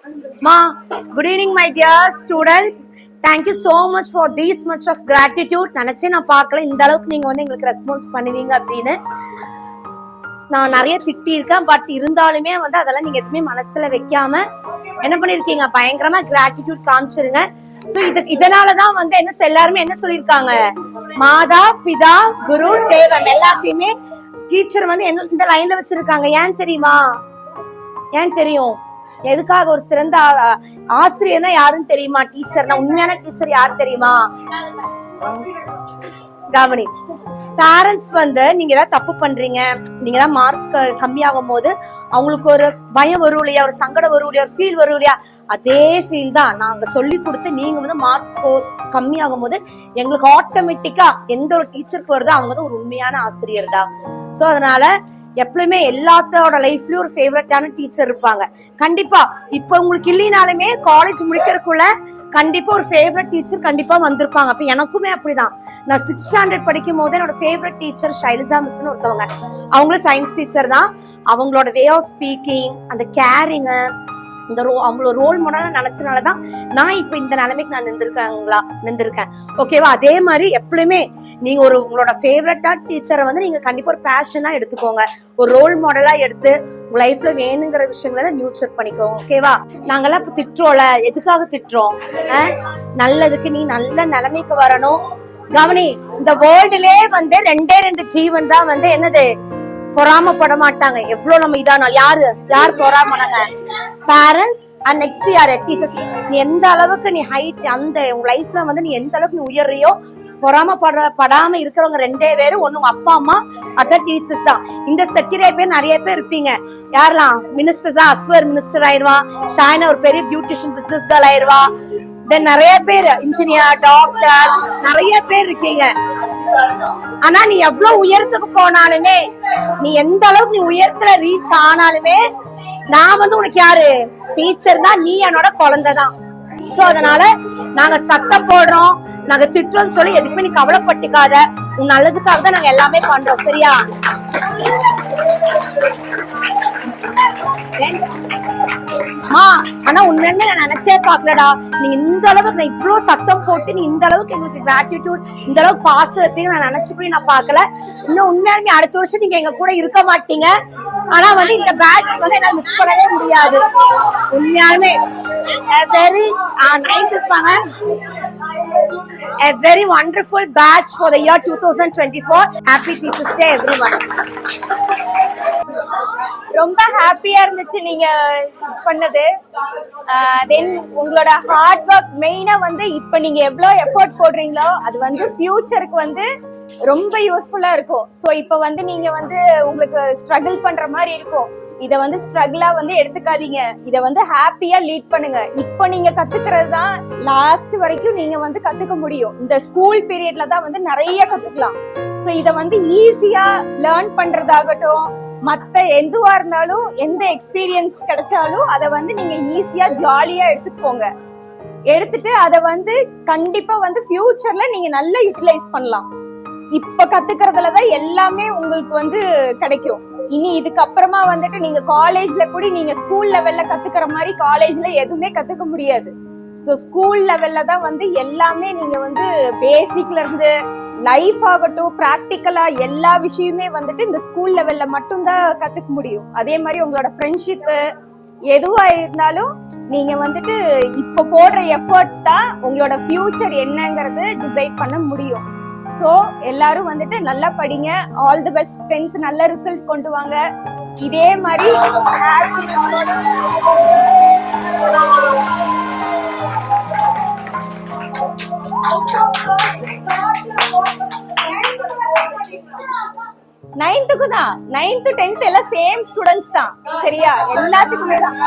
Ma, good evening, my dear students. Thank you so much for this much of gratitude. நினைச்சே நான் பார்க்கல இந்த அளவுக்கு நீங்க வந்து எங்களுக்கு ரெஸ்பான்ஸ் பண்ணுவீங்க அப்படின்னு. நான் நிறைய திட்டி இருக்கேன், பட் இருந்தாலுமே வந்து அதெல்லாம் நீங்க எதுவுமே மனசுல வைக்காம என்ன பண்ணிருக்கீங்க, பயங்கரமா கிராட்டிடியூட் காமிச்சிருங்க. சோ இதனாலதான் வந்து என்ன எல்லாருமே என்ன சொல்லிருக்காங்க, மாதா பிதா குரு தேவம் எல்லாத்தையுமே டீச்சர் வந்து இந்த லைன்ல வச்சிருக்காங்க. ஏன் தெரியுமா? ஏன் தெரியும்? எதுக்காக? ஒரு சிறந்த ஆசிரியர்னா யாருன்னு தெரியுமா? டீச்சர்னா உண்மையான டீச்சர் யாரு தெரியுமா? கவனி, பேரண்ட்ஸ் வந்து நீங்க ஏதாவது தப்பு பண்றீங்க, நீங்க ஏதாவது மார்க் கம்மியாகும் போது அவங்களுக்கு ஒரு பயம் வரும் இல்லையா, ஒரு சங்கடம் வரும் இல்லையா, ஒரு ஃபீல் வரும் இல்லையா, அதே ஃபீல் தான் நாங்க சொல்லி கொடுத்து நீங்க வந்து மார்க் ஸ்கோர் கம்மியாகும் போது எங்களுக்கு ஆட்டோமேட்டிக்கா எந்த ஒரு டீச்சருக்கு வருதோ அவங்க தான் ஒரு உண்மையான ஆசிரியர் தான். சோ அதனால எப்பவுமே எல்லாத்தோட லைஃப்லயும் ஒரு ஃபேவரட்டான டீச்சர் இருப்பாங்க. கண்டிப்பா இப்ப உங்களுக்கு இல்லைனாலுமே காலேஜ் முடிக்கிறதுக்குள்ள கண்டிப்பா ஒரு ஃபேவரட் டீச்சர் கண்டிப்பா வந்திருப்பாங்க. அப்ப எனக்குமே அப்படிதான். நான் 6th ஸ்டாண்டர்ட் படிக்கும் போது என்னோட ஃபேவரட் டீச்சர் ஷைலஜா மிஸ்னு ஒருத்தவங்க. அவங்களும் சயின்ஸ் டீச்சர் தான். அவங்களோட வே ஆஃப் ஸ்பீக்கிங், அந்த கேரிங், இந்த அவங்களோட ரோல் மாடலா நினைச்சனாலதான் நான் இப்ப இந்த நிலைமைக்கு நான் நின்றுருக்கேன். ஓகேவா? அதே மாதிரி எப்பவுமே நீங்க உங்களோட ஃபேவரட்டா டீச்சரை வந்து நீங்க கண்டிப்பா ஒரு பேஷனா எடுத்துக்கோங்க, ஒரு ரோல் மாடலா எடுத்து உங்க லைஃப்ல வேணுங்கிற விஷயங்கள நியூச்சர் பண்ணிக்கோங்க. ஓகேவா? நாங்கெல்லாம் இப்ப திட்டுறோம்ல, எதுக்காக திட்டுறோம்? நல்லதுக்கு. நீ நல்ல நிலைமைக்கு வரணும். கவனி, இந்த வேர்ல்டுலே வந்து 2 ஜீவன் தான் வந்து என்னது பொறாமப்பட மாட்டாங்க. எவ்வளவு நம்ம இதானோம், யார் பொறாமனாங்க? பேரண்ட்ஸ் அண்ட் நெக்ஸ்ட் யாரு? டீச்சர்ஸ். நீ எந்த அளவுக்கு நீ ஹைட் அந்த உங்க லைஃப்ல வந்து நீ எந்த அளவுக்கு நீ உயர்றியோ, பொறாமப்படாம இருக்கிறவங்க 2 பேரும், ஒண்ணு உங்க அப்பா அம்மா, அதான் டீச்சர்ஸ் தான். இந்த செக்டரே பேர் நிறைய பேர் இருப்பீங்க. யாரெல்லாம்? மினிஸ்டர்ஸா? அஸ்வர் மினிஸ்டர் ஆயிருவா, ஷாயினா ஒரு பெரிய பியூட்டிஷியன் பிசினஸ் கேர்ள் ஆயிருவா, தென் நிறைய பேர் இன்ஜினியர், டாக்டர், நிறைய பேர் இருக்கீங்க. ஆனா நீ எவ்வளவு உயரத்துக்கு போனாலுமே, நீ எந்த அளவுக்கு நீ உயரத்துல ரீச் ஆனாலுமே, நான் வந்து உனக்கு யாரு? டீச்சர் தான். நீ என்னோட குழந்தை தான். சோ அதனால நாங்க சத்தம் போடுறோம், நாங்க திட்டுறோம்னு சொல்லி எதுக்குமே நீ கவலைப்பட்டுக்காத. உன் நல்லதுக்காக தான் நாங்க எல்லாமே பண்றோம். சரியா? ஆனா உண்மையுமே நான் நினைச்சே பாக்கலடா, நீங்க இந்த அளவுக்கு நான் இவ்வளவு சத்தம் போட்டு நீ இந்த அளவுக்கு எங்களுக்கு கிராட்டிடியூட், இந்த அளவுக்கு பாசம் இருப்பீங்க நான் நினைச்சுப்படி நான் பாக்கல. இன்னும் உண்மையாலுமே அடுத்த வருஷம் நீங்க எங்க கூட இருக்க மாட்டீங்க. ஆனா வந்து இந்த பேட்ச் வந்து என்னால மிஸ் பண்ணவே முடியாது. உண்மையாலுமே வெரி 9th இருப்பாங்க. A very wonderful batch for the year 2024. Happy Teachers Day everyone. ரொம்ப ஹாப்பியா இருந்துச்சு நீங்க பண்ணது. தென் உங்களோட ஹார்ட் ஒர்க் மெயினா வந்து இப்ப நீங்க எவ்வளவு எஃபோர்ட் போடுறீங்களோ அது வந்து ஃபியூச்சருக்கு வந்து ரொம்ப யூஸ்ஃபுல்லா இருக்கும். சோ இப்ப வந்து நீங்க வந்து உங்களுக்கு ஸ்ட்ரகிள் பண்ற மாதிரி இருக்கும். இத வந்து ஸ்ட்ரகிளா வந்து எடுத்துக்காதீங்க, இத வந்து ஹாப்பியா லீட் பண்ணுங்க. இப்ப நீங்க கத்துக்கிறது தான் லாஸ்ட் வரைக்கும் நீங்க வந்து கத்துக்க முடியும். இந்த ஸ்கூல் பீரியட்ல தான் வந்து நிறைய கத்துக்கலாம். சோ இத வந்து ஈஸியா லேர்ன் பண்றதாகட்டும், மத்த எதுவா இருந்தாலும், எந்த எக்ஸ்பீரியன்ஸ் கிடைச்சாலும் அதை வந்து நீங்க ஈஸியா ஜாலியா எடுத்துட்டு போங்க. எடுத்துட்டு அதை வந்து கண்டிப்பா வந்து ஃபியூச்சர்ல நீங்க நல்லா யூட்டிலைஸ் பண்ணலாம். இப்ப கத்துக்கிறதுலதான் எல்லாமே உங்களுக்கு வந்து கிடைக்கும். இனி இதுக்கப்புறமா வந்துட்டு நீங்க காலேஜ்ல கூட நீங்க ஸ்கூல் லெவல்ல கத்துக்கிற மாதிரி காலேஜ்ல எதுவுமே கத்துக்க முடியாது. சோ ஸ்கூல் லெவல்ல தான் வந்து எல்லாமே நீங்க வந்து பேசிக்ல இருந்து லைஃப் ஆகட்டும், பிராக்டிக்கலா எல்லா விஷயமே வந்துட்டு இந்த ஸ்கூல் லெவல்ல மட்டும்தான் கத்துக்க முடியும். அதே மாதிரி உங்களோட ஃப்ரெண்ட்ஷிப் எதுவா இருந்தாலும் நீங்க வந்துட்டு இப்ப போடுற எஃபர்ட் தான் உங்களோட ஃபியூச்சர் என்னங்கிறது டிசைட் பண்ண முடியும். சோ எல்லாரும் வந்துட்டு நல்லா படிங்க. All the best. 10th நல்ல ரிசல்ட் கொண்டு வாங்க. இதே மாதிரி நைன்த்துக்கு தான், 9th 10th எல்லாம் சேம் ஸ்டூடெண்ட்ஸ் தான். சரியா? எல்லாத்துக்குமே தான்.